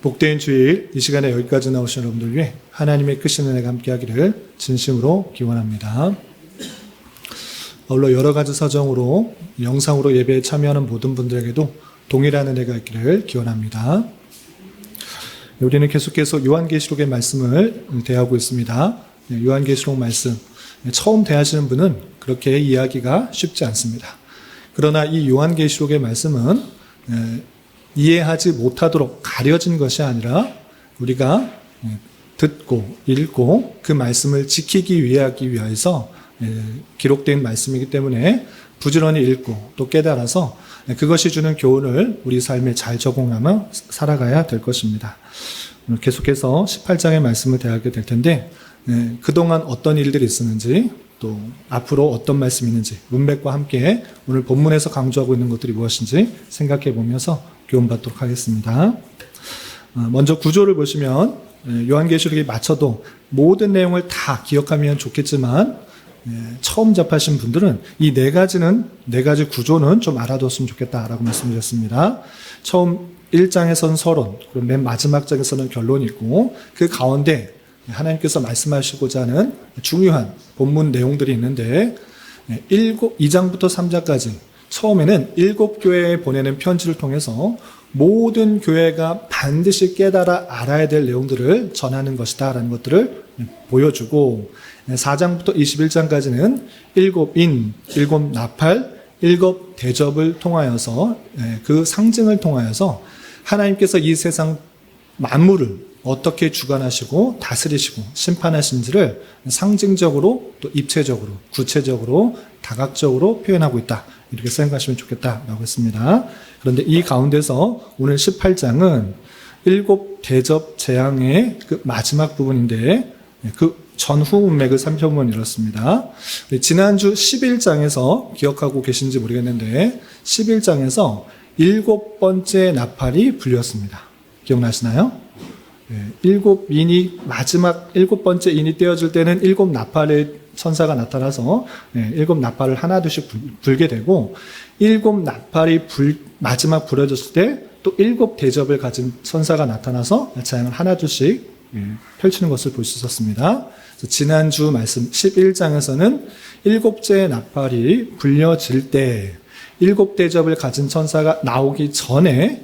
복된 주일 이 시간에 여기까지 나오신 여러분들 위해 하나님의 크신 은혜가 함께하기를 진심으로 기원합니다. 아울러 여러 가지 사정으로 영상으로 예배에 참여하는 모든 분들에게도 동일한 은혜가 있기를 기원합니다. 우리는 계속해서 요한계시록의 말씀을 대하고 있습니다. 요한계시록 말씀 처음 대하시는 분은 그렇게 이해하기가 쉽지 않습니다. 그러나 이 요한계시록의 말씀은 이해하지 못하도록 가려진 것이 아니라 우리가 듣고 읽고 그 말씀을 지키기 위해서 기록된 말씀이기 때문에 부지런히 읽고 또 깨달아서 그것이 주는 교훈을 우리 삶에 잘 적용하며 살아가야 될 것입니다. 오늘 계속해서 18장의 말씀을 대하게 될 텐데 그동안 어떤 일들이 있었는지 또 앞으로 어떤 말씀이 있는지 문맥과 함께 오늘 본문에서 강조하고 있는 것들이 무엇인지 생각해 보면서 교훈받도록 하겠습니다. 먼저 구조를 보시면 요한계시록에 맞춰도 모든 내용을 다 기억하면 좋겠지만 처음 접하신 분들은 이 네 가지 구조는 좀 알아뒀으면 좋겠다라고 말씀드렸습니다. 처음 1장에서는 서론, 그리고 맨 마지막 장에서는 결론이 있고 그 가운데 하나님께서 말씀하시고자 하는 중요한 본문 내용들이 있는데 2장부터 3장까지 처음에는 7교회에 보내는 편지를 통해서 모든 교회가 반드시 깨달아 알아야 될 내용들을 전하는 것이다 라는 것들을 보여주고 4장부터 21장까지는 7인, 7나팔, 7대접을 통하여서 그 상징을 통하여서 하나님께서 이 세상 만물을 어떻게 주관하시고 다스리시고 심판하신지를 상징적으로 또 입체적으로 구체적으로 다각적으로 표현하고 있다. 이렇게 생각하시면 좋겠다라고 했습니다. 그런데 이 가운데서 오늘 18장은 7대접 재앙의 그 마지막 부분인데 그 전후 문맥을 살펴보면 이렇습니다. 지난주 11장에서 기억하고 계신지 모르겠는데 11장에서 7번째 나팔이 불렸습니다. 기억나시나요? 7인이 마지막 7번째 인이 떼어질 때는 7나팔의 천사가 나타나서 7나팔을 하나둘씩 불게 되고 7나팔이 마지막 불어졌을 때 또 7대접을 가진 천사가 나타나서 재앙을 하나둘씩 펼치는 것을 볼 수 있었습니다. 지난주 말씀 11장에서는 7째 나팔이 불려질 때 7대접을 가진 천사가 나오기 전에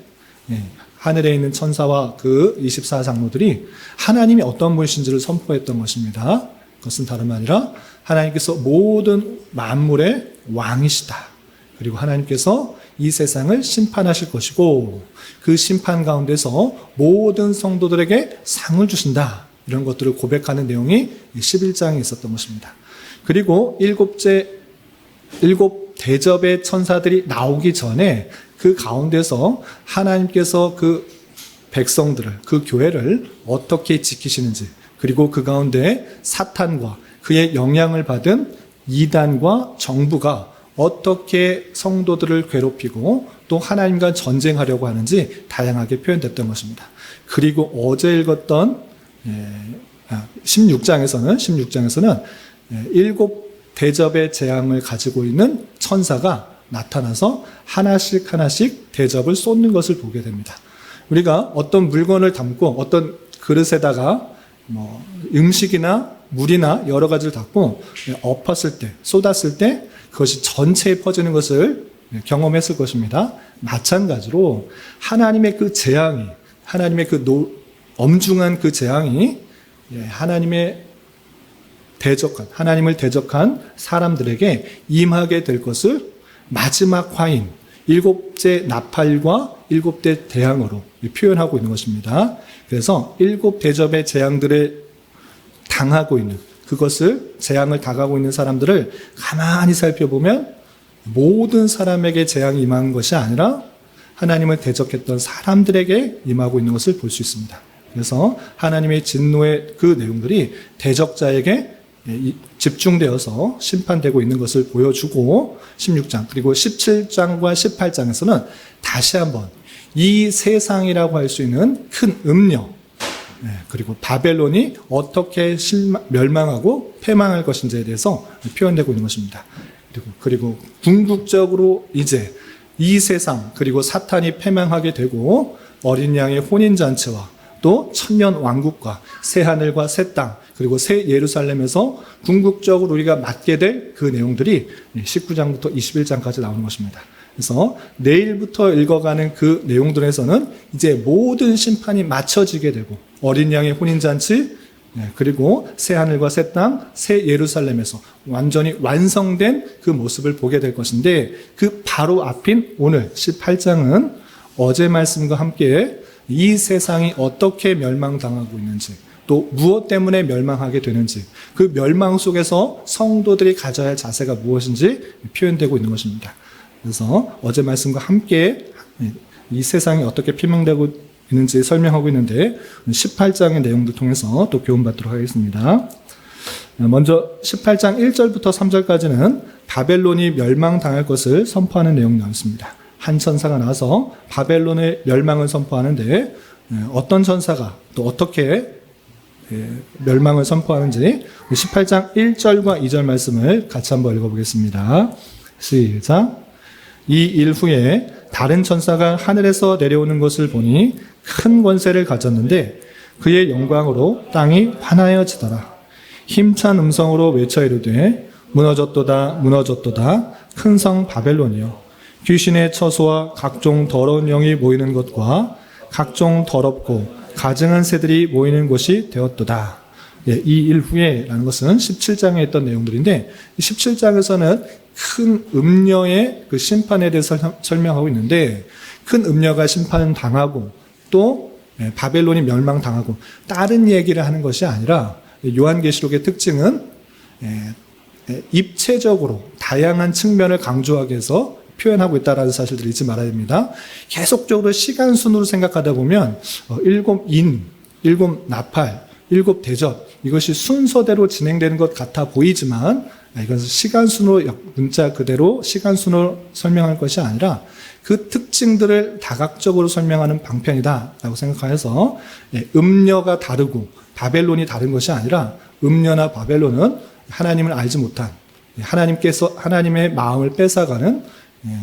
하늘에 있는 천사와 그 24장로들이 하나님이 어떤 분이신지를 선포했던 것입니다. 그것은 다름 아니라 하나님께서 모든 만물의 왕이시다. 그리고 하나님께서 이 세상을 심판하실 것이고 그 심판 가운데서 모든 성도들에게 상을 주신다. 이런 것들을 고백하는 내용이 11장에 있었던 것입니다. 그리고 7대접의 천사들이 나오기 전에 그 가운데서 하나님께서 그 백성들을, 그 교회를 어떻게 지키시는지, 그리고 그 가운데 사탄과 그의 영향을 받은 이단과 정부가 어떻게 성도들을 괴롭히고 또 하나님과 전쟁하려고 하는지 다양하게 표현됐던 것입니다. 그리고 어제 읽었던 16장에서는 7대접의 재앙을 가지고 있는 천사가 나타나서 하나씩 대접을 쏟는 것을 보게 됩니다. 우리가 어떤 물건을 담고 어떤 그릇에다가 음식이나 물이나 여러 가지를 담고 엎었을 때, 쏟았을 때 그것이 전체에 퍼지는 것을 경험했을 것입니다. 마찬가지로 하나님의 그 재앙이, 하나님의 그 엄중한 그 재앙이 하나님을 대적한 사람들에게 임하게 될 것을 마지막 화인, 7째 나팔과 7대 대항으로 표현하고 있는 것입니다. 그래서 7대접의 재앙들에 당하고 있는, 그것을 재앙을 당하고 있는 사람들을 가만히 살펴보면 모든 사람에게 재앙이 임한 것이 아니라 하나님을 대적했던 사람들에게 임하고 있는 것을 볼 수 있습니다. 그래서 하나님의 진노의 그 내용들이 대적자에게 집중되어서 심판되고 있는 것을 보여주고 16장 그리고 17장과 18장에서는 다시 한번 이 세상이라고 할 수 있는 큰 음녀 그리고 바벨론이 어떻게 멸망하고 패망할 것인지에 대해서 표현되고 있는 것입니다. 그리고 궁극적으로 이제 이 세상 그리고 사탄이 패망하게 되고 어린 양의 혼인잔치와 또 천년 왕국과 새 하늘과 새 땅 그리고 새 예루살렘에서 궁극적으로 우리가 맡게 될 그 내용들이 19장부터 21장까지 나오는 것입니다. 그래서 내일부터 읽어가는 그 내용들에서는 이제 모든 심판이 맞춰지게 되고 어린 양의 혼인잔치 그리고 새 하늘과 새 땅, 새 예루살렘에서 완전히 완성된 그 모습을 보게 될 것인데 그 바로 앞인 오늘 18장은 어제 말씀과 함께 이 세상이 어떻게 멸망당하고 있는지 또 무엇 때문에 멸망하게 되는지 그 멸망 속에서 성도들이 가져야 할 자세가 무엇인지 표현되고 있는 것입니다. 그래서 어제 말씀과 함께 이 세상이 어떻게 피망되고 있는지 설명하고 있는데 18장의 내용도 통해서 또 교훈받도록 하겠습니다. 먼저 18장 1절부터 3절까지는 바벨론이 멸망당할 것을 선포하는 내용이 나왔습니다. 한 천사가 나와서 바벨론의 멸망을 선포하는데 어떤 천사가 또 어떻게 멸망을 선포하는지 18장 1절과 2절 말씀을 같이 한번 읽어보겠습니다. 시작. 이 일 후에 다른 천사가 하늘에서 내려오는 것을 보니 큰 권세를 가졌는데 그의 영광으로 땅이 환하여지더라. 힘찬 음성으로 외쳐 이르되 무너졌도다 무너졌도다 큰 성 바벨론이여 귀신의 처소와 각종 더러운 영이 모이는 것과 각종 더럽고 가증한 새들이 모이는 곳이 되었도다. 이 일 후에라는 것은 17장에 있던 내용들인데 17장에서는 큰 음녀의 그 심판에 대해서 설명하고 있는데 큰 음녀가 심판을 당하고 또 바벨론이 멸망당하고 다른 얘기를 하는 것이 아니라 요한계시록의 특징은 입체적으로 다양한 측면을 강조하기 위해서 표현하고 있다는 사실들을 잊지 말아야 됩니다. 계속적으로 시간 순으로 생각하다 보면 7인, 7나팔, 7대접 이것이 순서대로 진행되는 것 같아 보이지만 이것은 시간 순으로 문자 그대로 시간 순으로 설명할 것이 아니라 그 특징들을 다각적으로 설명하는 방편이다라고 생각하여서 음녀가 다르고 바벨론이 다른 것이 아니라 음녀나 바벨론은 하나님을 알지 못한 하나님께서 하나님의 마음을 뺏어가는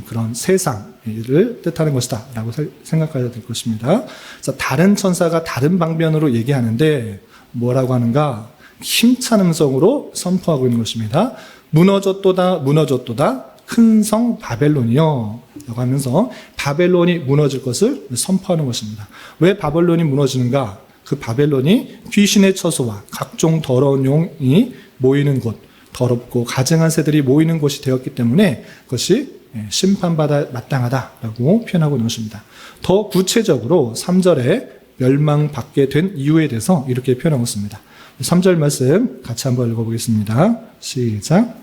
그런 세상을 뜻하는 것이다 라고 생각해야 될 것입니다. 그래서 다른 천사가 다른 방면으로 얘기하는데 뭐라고 하는가? 힘찬 음성으로 선포하고 있는 것입니다. 무너졌도다 무너졌도다 큰 성 바벨론이요 라고 하면서 바벨론이 무너질 것을 선포하는 것입니다. 왜 바벨론이 무너지는가? 그 바벨론이 귀신의 처소와 각종 더러운 용이 모이는 곳, 더럽고 가증한 새들이 모이는 곳이 되었기 때문에 그것이 심판받아 마땅하다라고 표현하고 있는 것입니다. 더 구체적으로 3절에 멸망받게 된 이유에 대해서 이렇게 표현하고 있습니다. 3절 말씀 같이 한번 읽어보겠습니다. 시작.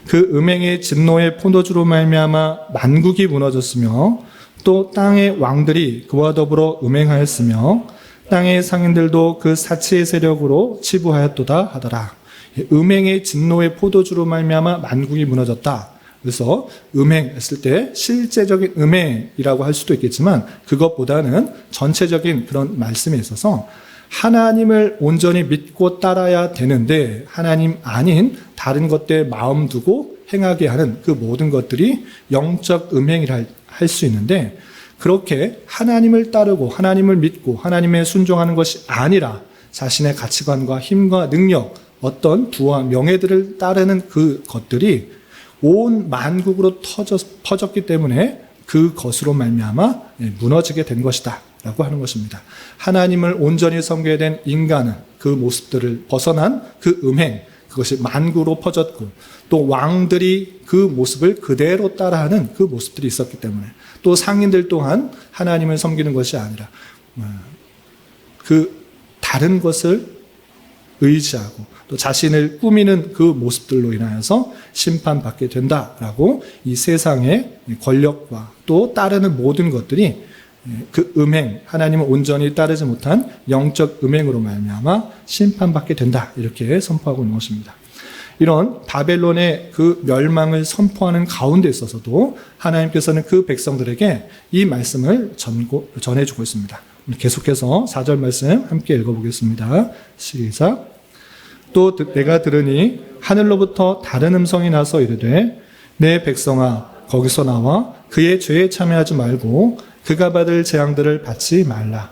그 음행의 진노의 포도주로 말미암아 만국이 무너졌으며 또 땅의 왕들이 그와 더불어 음행하였으며 땅의 상인들도 그 사치의 세력으로 치부하였도다 하더라. 음행의 진노의 포도주로 말미암아 만국이 무너졌다. 그래서 음행했을 때 실제적인 음행이라고 할 수도 있겠지만 그것보다는 전체적인 그런 말씀에 있어서 하나님을 온전히 믿고 따라야 되는데 하나님 아닌 다른 것들에 마음 두고 행하게 하는 그 모든 것들이 영적 음행이라 할 수 있는데 그렇게 하나님을 따르고 하나님을 믿고 하나님에 순종하는 것이 아니라 자신의 가치관과 힘과 능력 어떤 부와 명예들을 따르는 그 것들이 온 만국으로 퍼졌기 때문에 그것으로 말미암아 무너지게 된 것이다 라고 하는 것입니다. 하나님을 온전히 섬겨야 된 인간은 그 모습들을 벗어난 그 음행 그것이 만국으로 퍼졌고 또 왕들이 그 모습을 그대로 따라하는 그 모습들이 있었기 때문에 또 상인들 또한 하나님을 섬기는 것이 아니라 그 다른 것을 의지하고 또 자신을 꾸미는 그 모습들로 인하여서 심판받게 된다라고 이 세상의 권력과 또 따르는 모든 것들이 그 음행, 하나님을 온전히 따르지 못한 영적 음행으로 말미암아 심판받게 된다 이렇게 선포하고 있는 것입니다. 이런 바벨론의 그 멸망을 선포하는 가운데 있어서도 하나님께서는 그 백성들에게 이 말씀을 전해주고 있습니다. 계속해서 4절 말씀 함께 읽어보겠습니다. 시작. 또 내가 들으니 하늘로부터 다른 음성이 나서 이르되 내 백성아 거기서 나와 그의 죄에 참여하지 말고 그가 받을 재앙들을 받지 말라.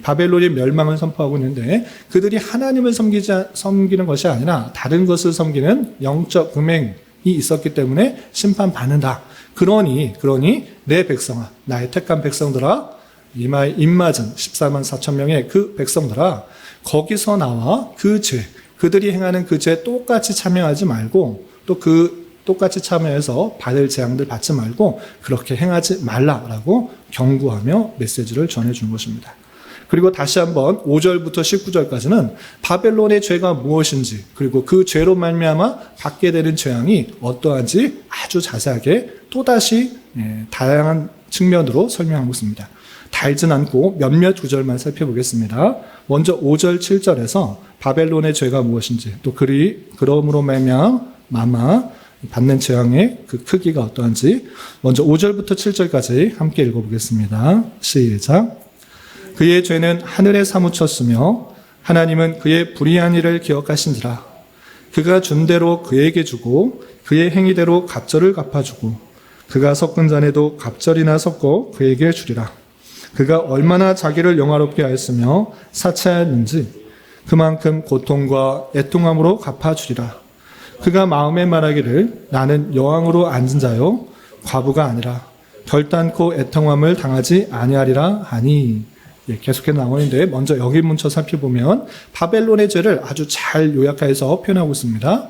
바벨론의 멸망을 선포하고 있는데 그들이 하나님을 섬기는 것이 아니라 다른 것을 섬기는 영적 음행이 있었기 때문에 심판받는다. 그러니 내 백성아, 나의 택한 백성들아, 이마에 입맞은 14만 4천 명의 그 백성들아, 거기서 나와 그 죄, 그들이 행하는 그 죄에 똑같이 참여하지 말고 또 똑같이 참여해서 받을 재앙들 받지 말고 그렇게 행하지 말라라고 경고하며 메시지를 전해준 것입니다. 그리고 다시 한번 5절부터 19절까지는 바벨론의 죄가 무엇인지 그리고 그 죄로 말미암아 받게 되는 재앙이 어떠한지 아주 자세하게 또다시 다양한 측면으로 설명하고 있습니다. 달진 않고 몇몇 구절만 살펴보겠습니다. 먼저 5절 7절에서 바벨론의 죄가 무엇인지 또 그러므로 말미암아 받는 재앙의 그 크기가 어떠한지 먼저 5절부터 7절까지 함께 읽어보겠습니다. 시작. 그의 죄는 하늘에 사무쳤으며 하나님은 그의 불의한 일을 기억하신지라. 그가 준 대로 그에게 주고 그의 행위대로 갑절을 갚아주고 그가 섞은 잔에도 갑절이나 섞어 그에게 주리라. 그가 얼마나 자기를 영화롭게 하였으며 사치하였는지 그만큼 고통과 애통함으로 갚아주리라. 그가 마음에 말하기를 나는 여왕으로 앉은 자요 과부가 아니라 결단코 애통함을 당하지 아니하리라 하니. 계속해서 나오는데 먼저 여기 문처 살펴보면 바벨론의 죄를 아주 잘 요약해서 표현하고 있습니다.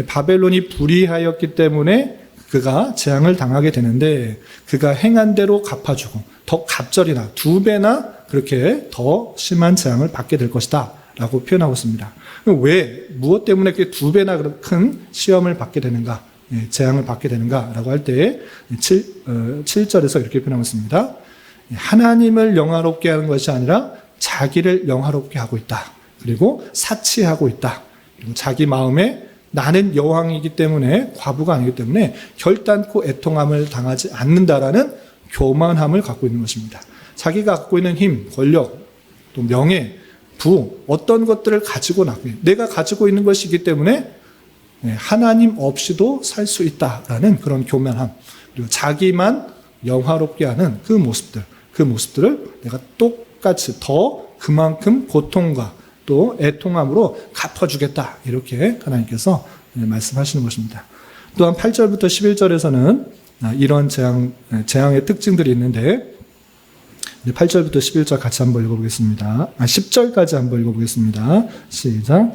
바벨론이 불의하였기 때문에 그가 재앙을 당하게 되는데 그가 행한 대로 갚아주고 더 갑절이나 2배나 그렇게 더 심한 재앙을 받게 될 것이다 라고 표현하고 있습니다. 왜 무엇 때문에 그렇게 2배나 큰 시험을 받게 되는가, 재앙을 받게 되는가 라고 할 때 7절에서 이렇게 표현하고 있습니다. 하나님을 영화롭게 하는 것이 아니라 자기를 영화롭게 하고 있다. 그리고 사치하고 있다. 그리고 자기 마음에 나는 여왕이기 때문에 과부가 아니기 때문에 결단코 애통함을 당하지 않는다라는 교만함을 갖고 있는 것입니다. 자기가 갖고 있는 힘, 권력, 또 명예, 부 어떤 것들을 가지고 내가 가지고 있는 것이기 때문에 하나님 없이도 살 수 있다라는 그런 교만함, 그리고 자기만 영화롭게 하는 그 모습들을 내가 똑같이 더 그만큼 고통과 또 애통함으로 갚아주겠다. 이렇게 하나님께서 말씀하시는 것입니다. 또한 8절부터 11절에서는 이런 재앙의 특징들이 있는데 8절부터 11절 같이 한번 읽어보겠습니다. 10절까지 한번 읽어보겠습니다. 시작.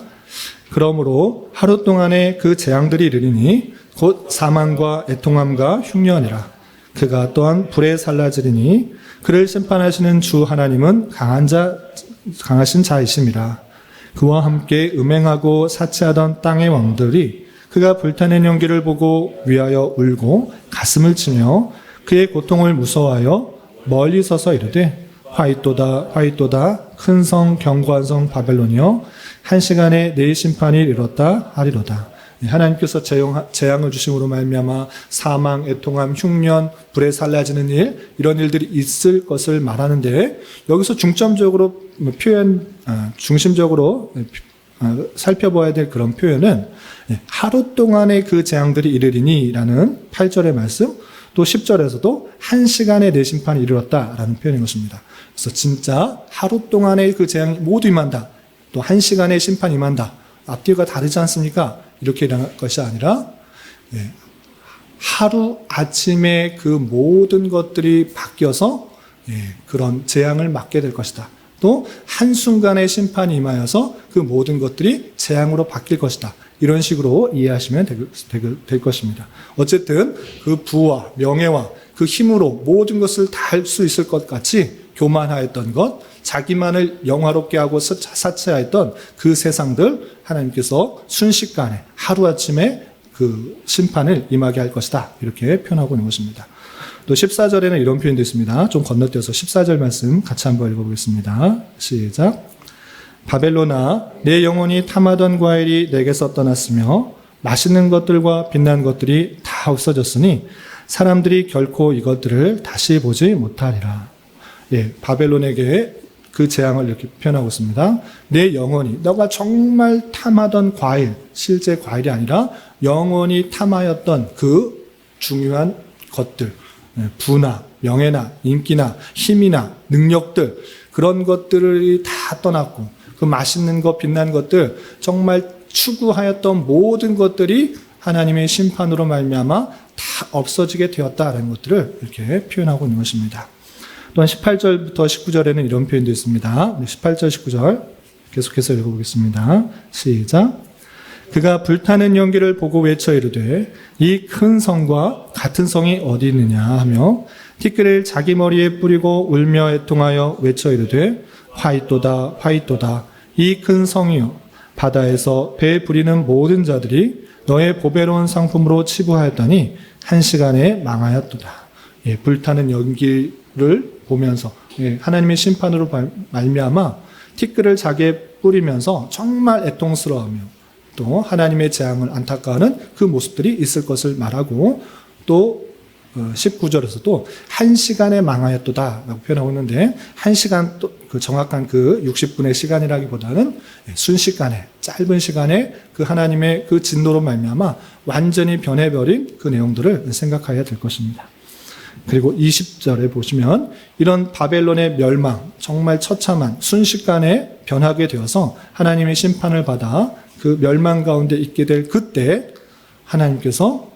그러므로 하루 동안에 그 재앙들이 이르리니 곧 사망과 애통함과 흉년이라. 그가 또한 불에 살라지리니 그를 심판하시는 주 하나님은 강하신 자이심이라. 그와 함께 음행하고 사치하던 땅의 왕들이 그가 불타는 연기를 보고 위하여 울고 가슴을 치며 그의 고통을 무서워하여 멀리 서서 이르되 화이또다 화이또다 큰 성 견고한 성 바벨론이여 한 시간에 내 심판이 이르렀다 하리로다. 하나님께서 재앙을 주심으로 말미암아 사망, 애통함, 흉년, 불에 살라지는 일 이런 일들이 있을 것을 말하는데 여기서 중심적으로 살펴봐야 될 그런 표현은 하루 동안의 그 재앙들이 이르리니라는 8절의 말씀 또 10절에서도 한 시간에 내 심판이 이르렀다라는 표현인 것입니다. 그래서 진짜 하루 동안의 그 재앙이 모두 임한다. 또 한 시간의 심판이 임한다. 앞뒤가 다르지 않습니까? 이렇게 일어날 것이 아니라 하루 아침에 그 모든 것들이 바뀌어서 그런 재앙을 맞게 될 것이다. 또 한순간의 심판이 임하여서 그 모든 것들이 재앙으로 바뀔 것이다. 이런 식으로 이해하시면 될 것입니다. 어쨌든 그 부와 명예와 그 힘으로 모든 것을 다 할 수 있을 것 같이 교만하였던 것, 자기만을 영화롭게 하고 사치하였던 그 세상들 하나님께서 순식간에 하루아침에 그 심판을 임하게 할 것이다. 이렇게 표현하고 있는 것입니다. 또 14절에는 이런 표현도 있습니다. 좀 건너뛰어서 14절 말씀 같이 한번 읽어보겠습니다. 시작. 바벨론아 내 영혼이 탐하던 과일이 내게서 떠났으며 맛있는 것들과 빛난 것들이 다 없어졌으니 사람들이 결코 이것들을 다시 보지 못하리라. 바벨론에게 그 재앙을 이렇게 표현하고 있습니다. 내 영혼이 너가 정말 탐하던 과일, 실제 과일이 아니라 영혼이 탐하였던 그 중요한 것들, 부나 명예나 인기나 힘이나 능력들, 그런 것들을 다 떠났고 그 맛있는 것, 빛난 것들, 정말 추구하였던 모든 것들이 하나님의 심판으로 말미암아 다 없어지게 되었다라는 것들을 이렇게 표현하고 있는 것입니다. 또한 18절부터 19절에는 이런 표현도 있습니다. 18절, 19절 계속해서 읽어보겠습니다. 시작. 그가 불타는 연기를 보고 외쳐 이르되 이 큰 성과 같은 성이 어디 있느냐 하며 티끌을 자기 머리에 뿌리고 울며 애통하여 외쳐 이르되 화이또다 화이또다 이 큰 성이요 바다에서 배 부리는 모든 자들이 너의 보배로운 상품으로 치부하였더니 한 시간에 망하였도다. 예, 불타는 연기를 보면서 하나님의 심판으로 말미암아 티끌을 자기에 뿌리면서 정말 애통스러워하며 또 하나님의 재앙을 안타까워하는 그 모습들이 있을 것을 말하고 또 19절에서도 한 시간에 망하였도다 라고 표현하고 있는데 한 시간 또 그 정확한 그 60분의 시간이라기보다는 순식간에 짧은 시간에 그 하나님의 그 진노로 말미암아 완전히 변해버린 그 내용들을 생각해야 될 것입니다. 그리고 20절에 보시면 이런 바벨론의 멸망, 정말 처참한 순식간에 변하게 되어서 하나님의 심판을 받아 그 멸망 가운데 있게 될 그때 하나님께서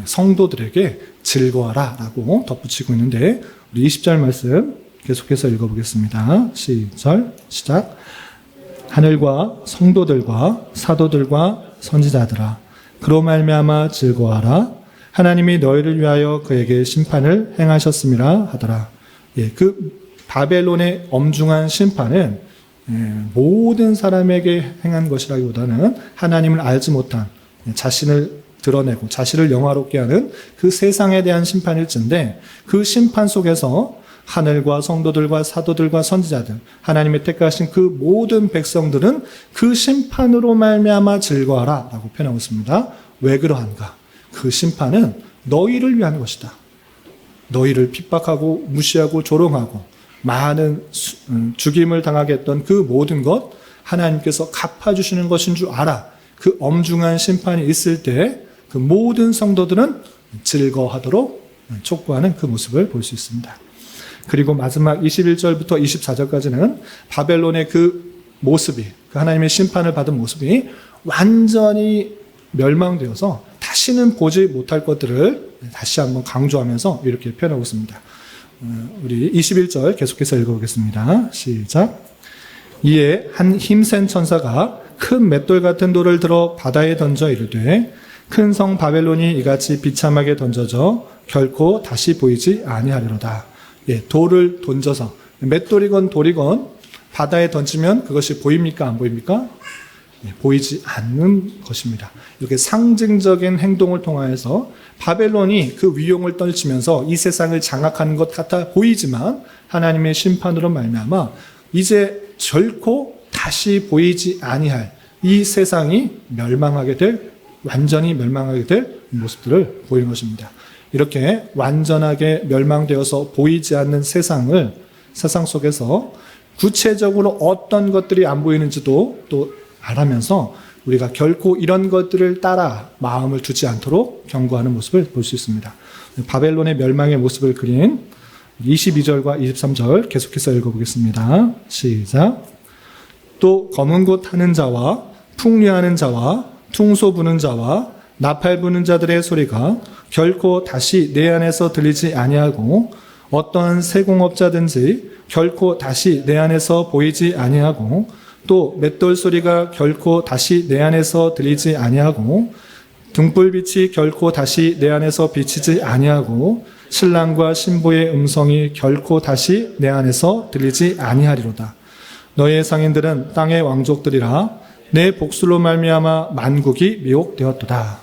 성도들에게 즐거워라 라고 덧붙이고 있는데 우리 20절 말씀 계속해서 읽어보겠습니다. 시작. 하늘과 성도들과 사도들과 선지자들아 그로 말미암아 즐거워하라. 하나님이 너희를 위하여 그에게 심판을 행하셨음이라 하더라. 그 바벨론의 엄중한 심판은 모든 사람에게 행한 것이라기보다는 하나님을 알지 못한 자신을 드러내고 자신을 영화롭게 하는 그 세상에 대한 심판일진데 그 심판 속에서 하늘과 성도들과 사도들과 선지자들 하나님의 택하신 그 모든 백성들은 그 심판으로 말미암아 즐거워하라 라고 표현하고 있습니다. 왜 그러한가? 그 심판은 너희를 위한 것이다. 너희를 핍박하고 무시하고 조롱하고 많은 죽임을 당하게 했던 그 모든 것 하나님께서 갚아주시는 것인 줄 알아. 그 엄중한 심판이 있을 때 그 모든 성도들은 즐거워하도록 촉구하는 그 모습을 볼 수 있습니다. 그리고 마지막 21절부터 24절까지는 바벨론의 그 모습이, 그 하나님의 심판을 받은 모습이 완전히 멸망되어서 다시는 보지 못할 것들을 다시 한번 강조하면서 이렇게 표현하고 있습니다. 우리 21절 계속해서 읽어보겠습니다. 시작. 이에 한 힘센 천사가 큰 맷돌 같은 돌을 들어 바다에 던져 이르되 큰 성 바벨론이 이같이 비참하게 던져져 결코 다시 보이지 아니하리로다. 돌을 던져서 맷돌이건 돌이건 바다에 던지면 그것이 보입니까? 안 보입니까? 보이지 않는 것입니다. 이렇게 상징적인 행동을 통하여서 바벨론이 그 위용을 떨치면서 이 세상을 장악하는 것 같아 보이지만 하나님의 심판으로 말미암아 이제 결코 다시 보이지 아니할 이 세상이 완전히 멸망하게 될 모습들을 보이는 것입니다. 이렇게 완전하게 멸망되어서 보이지 않는 세상 속에서 구체적으로 어떤 것들이 안 보이는지도 또 알아면서 우리가 결코 이런 것들을 따라 마음을 두지 않도록 경고하는 모습을 볼 수 있습니다. 바벨론의 멸망의 모습을 그린 22절과 23절 계속해서 읽어보겠습니다. 시작. 또 검은 곳 타는 자와 풍류하는 자와 퉁소 부는 자와 나팔 부는 자들의 소리가 결코 다시 내 안에서 들리지 아니하고 어떤 세공업자든지 결코 다시 내 안에서 보이지 아니하고 또 맷돌 소리가 결코 다시 내 안에서 들리지 아니하고 등불빛이 결코 다시 내 안에서 비치지 아니하고 신랑과 신부의 음성이 결코 다시 내 안에서 들리지 아니하리로다. 너의 상인들은 땅의 왕족들이라 내 복술로 말미암아 만국이 미혹되었도다.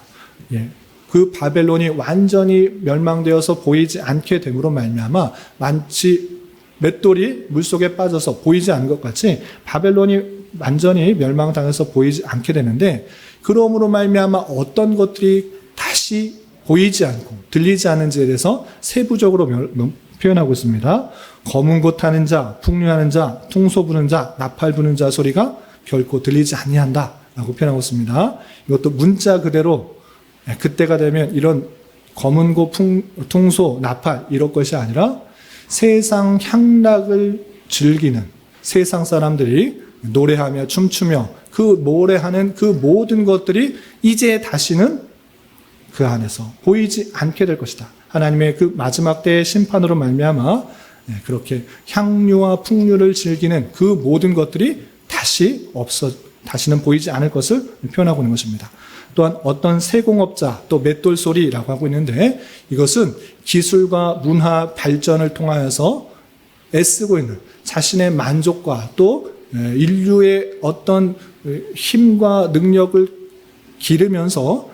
그 바벨론이 완전히 멸망되어서 보이지 않게 됨으로 말미암아 마치 맷돌이 물속에 빠져서 보이지 않는 것 같이 바벨론이 완전히 멸망당해서 보이지 않게 되는데 그러므로 말미암아 어떤 것들이 다시 보이지 않고 들리지 않는지에 대해서 세부적으로 표현하고 있습니다. 검은 곳 타는 자, 풍류하는 자, 퉁소 부는 자, 나팔 부는 자 소리가 결코 들리지 아니한다 라고 표현하고 있습니다. 이것도 문자 그대로 그때가 되면 이런 검은고, 퉁소, 나팔 이런 것이 아니라 세상 향락을 즐기는 세상 사람들이 노래하며 춤추며 그 노래하는 그 모든 것들이 이제 다시는 그 안에서 보이지 않게 될 것이다. 하나님의 그 마지막 때의 심판으로 말미암아 그렇게 향유와 풍류를 즐기는 그 모든 것들이 다시는 보이지 않을 것을 표현하고 있는 것입니다. 또한 어떤 세공업자, 또 맷돌 소리라고 하고 있는데 이것은 기술과 문화 발전을 통하여서 애쓰고 있는 자신의 만족과 또 인류의 어떤 힘과 능력을 기르면서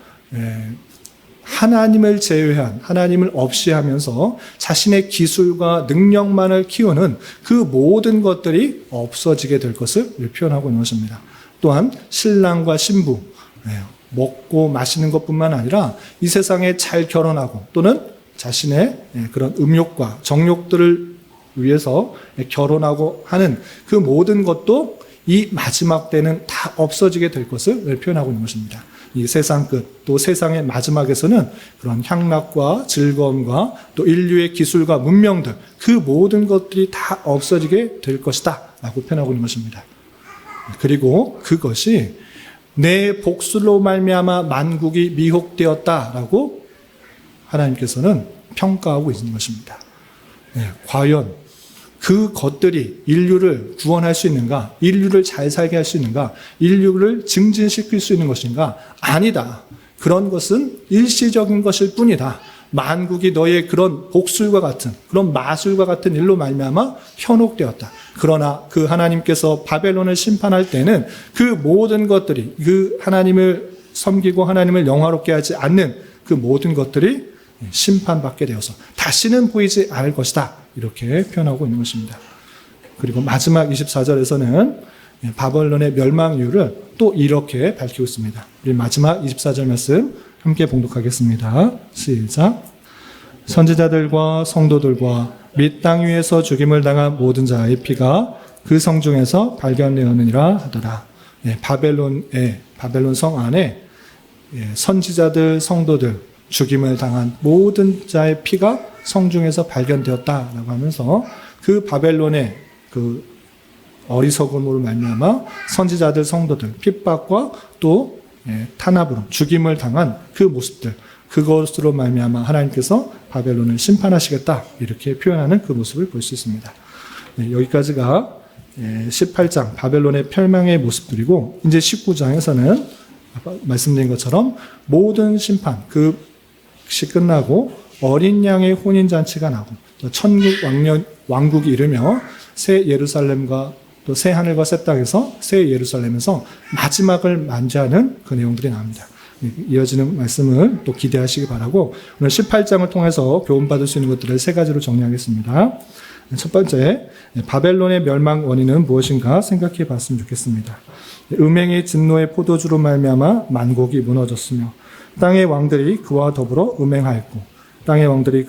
하나님을 제외한, 하나님을 없이 하면서 자신의 기술과 능력만을 키우는 그 모든 것들이 없어지게 될 것을 표현하고 있는 것입니다. 또한 신랑과 신부, 먹고 마시는 것뿐만 아니라 이 세상에 잘 결혼하고 또는 자신의 그런 음욕과 정욕들을 위해서 결혼하고 하는 그 모든 것도 이 마지막 때는 다 없어지게 될 것을 표현하고 있는 것입니다. 이 세상 끝, 또 세상의 마지막에서는 그런 향락과 즐거움과 또 인류의 기술과 문명들, 그 모든 것들이 다 없어지게 될 것이다 라고 표현하고 있는 것입니다. 그리고 그것이 내 복술로 말미암아 만국이 미혹되었다라고 하나님께서는 평가하고 있는 것입니다. 과연 그 것들이 인류를 구원할 수 있는가? 인류를 잘 살게 할 수 있는가? 인류를 증진시킬 수 있는 것인가? 아니다. 그런 것은 일시적인 것일 뿐이다. 만국이 너의 그런 복술과 같은 그런 마술과 같은 일로 말미암아 현혹되었다. 그러나 그 하나님께서 바벨론을 심판할 때는 그 모든 것들이 그 하나님을 섬기고 하나님을 영화롭게 하지 않는 그 모든 것들이 심판받게 되어서 다시는 보이지 않을 것이다. 이렇게 표현하고 있는 것입니다. 그리고 마지막 24절에서는 바벨론의 멸망 이유를 또 이렇게 밝히고 있습니다. 우리 마지막 24절 말씀 함께 봉독하겠습니다. 시작. 선지자들과 성도들과 및 땅 위에서 죽임을 당한 모든 자의 피가 그 성 중에서 발견되었느니라 하더라. 바벨론 성 안에 선지자들, 성도들, 죽임을 당한 모든 자의 피가 성 중에서 발견되었다라고 하면서 그 바벨론의 그 어리석음으로 말미암아 선지자들, 성도들 핍박과 또 탄압으로 죽임을 당한 그 모습들, 그것으로 말미암아 하나님께서 바벨론을 심판하시겠다 이렇게 표현하는 그 모습을 볼 수 있습니다. 여기까지가 18장 바벨론의 멸망의 모습들이고 이제 19장에서는 말씀드린 것처럼 모든 심판 그것이 끝나고 어린 양의 혼인잔치가 나고 천국 왕국이 이르며 새 예루살렘과 또 새 하늘과 새 땅에서 새 예루살렘에서 마지막을 만지하는 그 내용들이 나옵니다. 이어지는 말씀을 또 기대하시기 바라고 오늘 18장을 통해서 교훈받을 수 있는 것들을 세 가지로 정리하겠습니다. 첫 번째, 바벨론의 멸망 원인은 무엇인가 생각해 봤으면 좋겠습니다. 음행의 진노의 포도주로 말미암아 만국이 무너졌으며 땅의 왕들이 그와 더불어 음행하였고 땅의 왕들이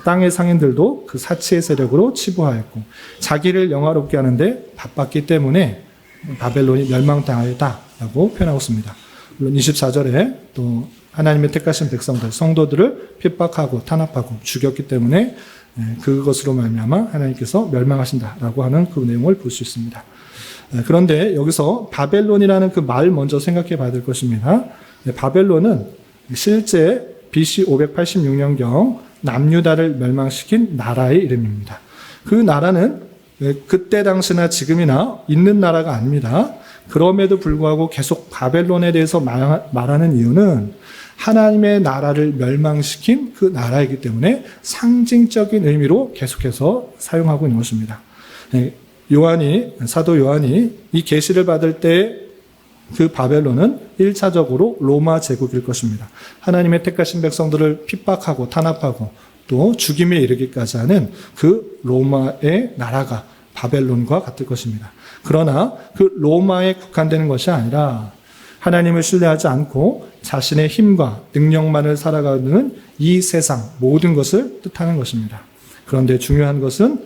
땅의 상인들도 그 사치의 세력으로 치부하였고 자기를 영화롭게 하는데 바빴기 때문에 바벨론이 멸망당하였다라고 표현하고 있습니다. 물론 24절에 또 하나님의 택하신 백성들, 성도들을 핍박하고 탄압하고 죽였기 때문에 그것으로 말미암아 하나님께서 멸망하신다라고 하는 그 내용을 볼 수 있습니다. 그런데 여기서 바벨론이라는 그 말 먼저 생각해 봐야 될 것입니다. 바벨론은 실제 BC 586년경 남유다를 멸망시킨 나라의 이름입니다. 그 나라는 그때 당시나 지금이나 있는 나라가 아닙니다. 그럼에도 불구하고 계속 바벨론에 대해서 말하는 이유는 하나님의 나라를 멸망시킨 그 나라이기 때문에 상징적인 의미로 계속해서 사용하고 있는 것입니다. 사도 요한이 이 계시를 받을 때 그 바벨론은 1차적으로 로마 제국일 것입니다. 하나님의 택하신 백성들을 핍박하고 탄압하고 또 죽임에 이르기까지 하는 그 로마의 나라가 바벨론과 같을 것입니다. 그러나 그 로마에 국한되는 것이 아니라 하나님을 신뢰하지 않고 자신의 힘과 능력만을 살아가는 이 세상 모든 것을 뜻하는 것입니다. 그런데 중요한 것은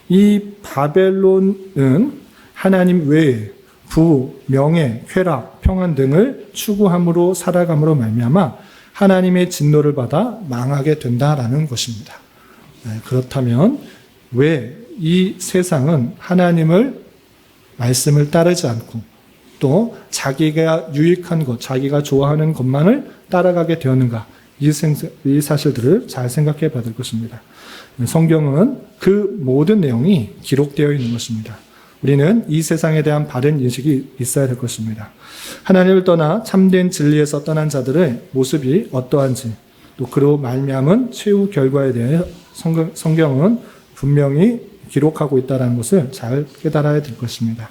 이 바벨론은 하나님 외에 부, 명예, 쾌락, 평안 등을 추구함으로 살아감으로 말미암아 하나님의 진노를 받아 망하게 된다라는 것입니다. 그렇다면 왜 이 세상은 하나님을 말씀을 따르지 않고 또 자기가 유익한 것, 자기가 좋아하는 것만을 따라가게 되었는가? 이 사실들을 잘 생각해 봐야 될 것입니다. 성경은 그 모든 내용이 기록되어 있는 것입니다. 우리는 이 세상에 대한 바른 인식이 있어야 될 것입니다. 하나님을 떠나 참된 진리에서 떠난 자들의 모습이 어떠한지, 또 그로 말미암은 최후 결과에 대해 성경은 분명히 기록하고 있다는 것을 잘 깨달아야 될 것입니다.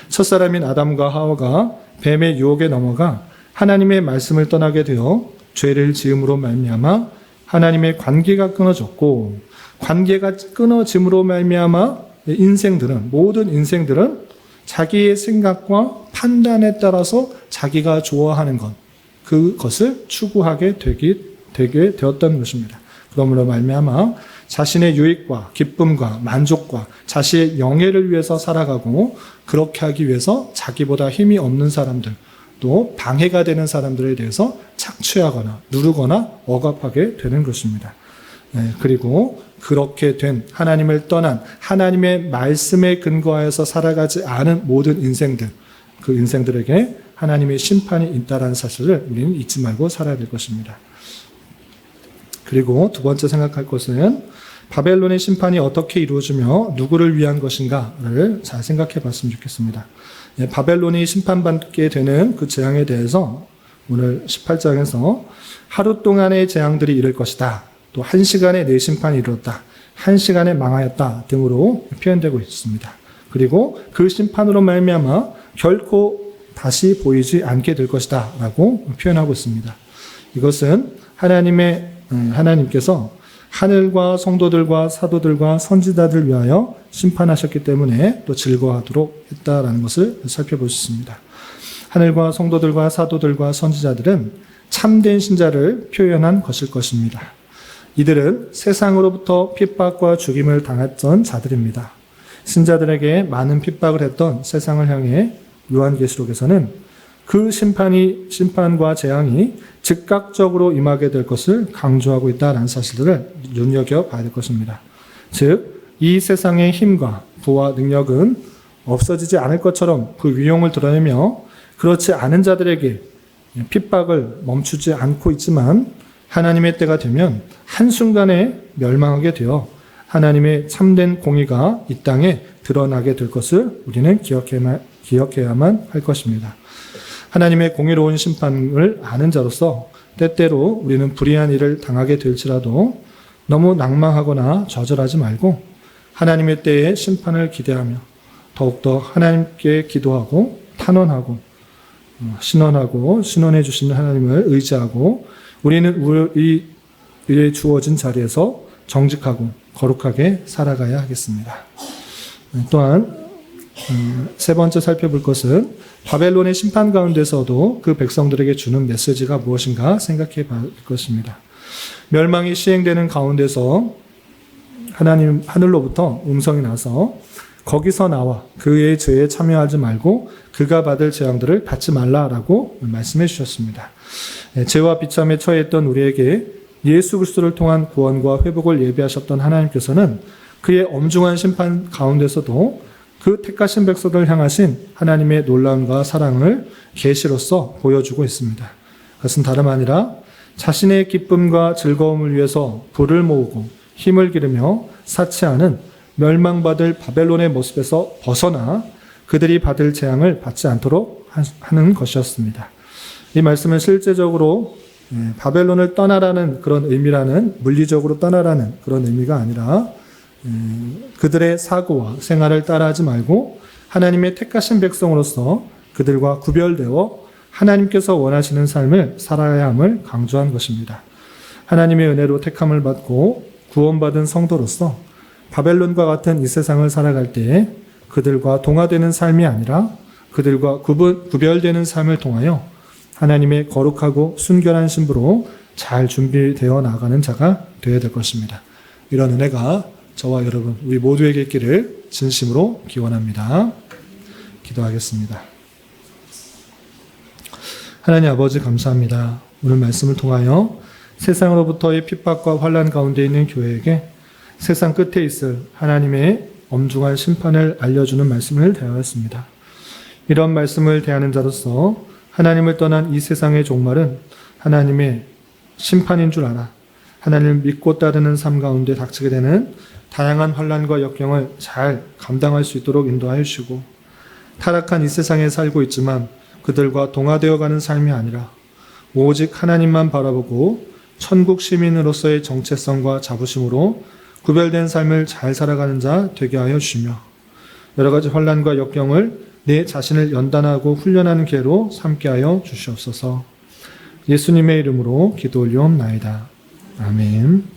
첫사람인 아담과 하와가 뱀의 유혹에 넘어가 하나님의 말씀을 떠나게 되어 죄를 지음으로 말미암아 하나님의 관계가 끊어졌고, 관계가 끊어짐으로 말미암아 모든 인생들은 자기의 생각과 판단에 따라서 자기가 좋아하는 것, 그것을 추구하게 되게 되었던 것입니다. 그러므로 말미암아 자신의 유익과 기쁨과 만족과 자신의 영예를 위해서 살아가고, 그렇게 하기 위해서 자기보다 힘이 없는 사람들, 또 방해가 되는 사람들에 대해서 착취하거나 누르거나 억압하게 되는 것입니다. 그리고 그렇게 된 하나님을 떠난 하나님의 말씀에 근거하여서 살아가지 않은 모든 인생들, 그 인생들에게 하나님의 심판이 있다는 사실을 우리는 잊지 말고 살아야 될 것입니다. 그리고 두 번째 생각할 것은 바벨론의 심판이 어떻게 이루어지며 누구를 위한 것인가를 잘 생각해 봤으면 좋겠습니다. 바벨론이 심판받게 되는 그 재앙에 대해서 오늘 18장에서 하루 동안의 재앙들이 이를 것이다, 또 1시간에 내 심판이 이르렀다, 1시간에 망하였다 등으로 표현되고 있습니다. 그리고 그 심판으로 말미암아 결코 다시 보이지 않게 될 것이다 라고 표현하고 있습니다. 이것은 하나님께서 하늘과 성도들과 사도들과 선지자들을 위하여 심판하셨기 때문에 또 즐거워하도록 했다라는 것을 살펴볼 수 있습니다. 하늘과 성도들과 사도들과 선지자들은 참된 신자를 표현한 것일 것입니다. 이들은 세상으로부터 핍박과 죽임을 당했던 자들입니다. 신자들에게 많은 핍박을 했던 세상을 향해 요한계시록에서는 그 심판과 재앙이 즉각적으로 임하게 될 것을 강조하고 있다는 사실들을 눈여겨봐야 될 것입니다. 즉, 이 세상의 힘과 부와 능력은 없어지지 않을 것처럼 그 위용을 드러내며 그렇지 않은 자들에게 핍박을 멈추지 않고 있지만, 하나님의 때가 되면 한순간에 멸망하게 되어 하나님의 참된 공의가 이 땅에 드러나게 될 것을 우리는 기억해야만 할 것입니다. 하나님의 공의로운 심판을 아는 자로서 때때로 우리는 불의한 일을 당하게 될지라도 너무 낭망하거나 좌절하지 말고 하나님의 때의 심판을 기대하며 더욱더 하나님께 기도하고 탄원하고 신원해 주시는 하나님을 의지하고, 우리는 우리의 주어진 자리에서 정직하고 거룩하게 살아가야 하겠습니다. 또한 세 번째 살펴볼 것은 바벨론의 심판 가운데서도 그 백성들에게 주는 메시지가 무엇인가 생각해 볼 것입니다. 멸망이 시행되는 가운데서 하늘로부터 음성이 나서 거기서 나와 그의 죄에 참여하지 말고 그가 받을 재앙들을 받지 말라라고 말씀해 주셨습니다. 죄와 비참에 처해있던 우리에게 예수 그리스도를 통한 구원과 회복을 예비하셨던 하나님께서는 그의 엄중한 심판 가운데서도 그 택하신 백성들을 향하신 하나님의 놀라움과 사랑을 계시로서 보여주고 있습니다. 그것은 다름 아니라 자신의 기쁨과 즐거움을 위해서 불을 모으고 힘을 기르며 사치하는 멸망받을 바벨론의 모습에서 벗어나 그들이 받을 재앙을 받지 않도록 하는 것이었습니다. 이 말씀은 실제적으로 바벨론을 떠나라는 그런 의미라는, 물리적으로 떠나라는 그런 의미가 아니라 그들의 사고와 생활을 따라하지 말고 하나님의 택하신 백성으로서 그들과 구별되어 하나님께서 원하시는 삶을 살아야 함을 강조한 것입니다. 하나님의 은혜로 택함을 받고 구원받은 성도로서 바벨론과 같은 이 세상을 살아갈 때에 그들과 동화되는 삶이 아니라 그들과 구별되는 삶을 통하여 하나님의 거룩하고 순결한 신부로 잘 준비되어 나가는 자가 되어야 될 것입니다. 이런 은혜가 저와 여러분, 우리 모두에게 있기를 진심으로 기원합니다. 기도하겠습니다. 하나님 아버지 감사합니다. 오늘 말씀을 통하여 세상으로부터의 핍박과 환난 가운데 있는 교회에게 세상 끝에 있을 하나님의 엄중한 심판을 알려주는 말씀을 대하였습니다. 이런 말씀을 대하는 자로서 하나님을 떠난 이 세상의 종말은 하나님의 심판인 줄 알아 하나님을 믿고 따르는 삶 가운데 닥치게 되는 다양한 환난과 역경을 잘 감당할 수 있도록 인도하여 주시고, 타락한 이 세상에 살고 있지만 그들과 동화되어 가는 삶이 아니라 오직 하나님만 바라보고 천국 시민으로서의 정체성과 자부심으로 구별된 삶을 잘 살아가는 자 되게 하여 주시며, 여러 가지 환난과 역경을 내 자신을 연단하고 훈련하는 기회로 삼게 하여 주시옵소서. 예수님의 이름으로 기도 올리옵나이다. 아멘.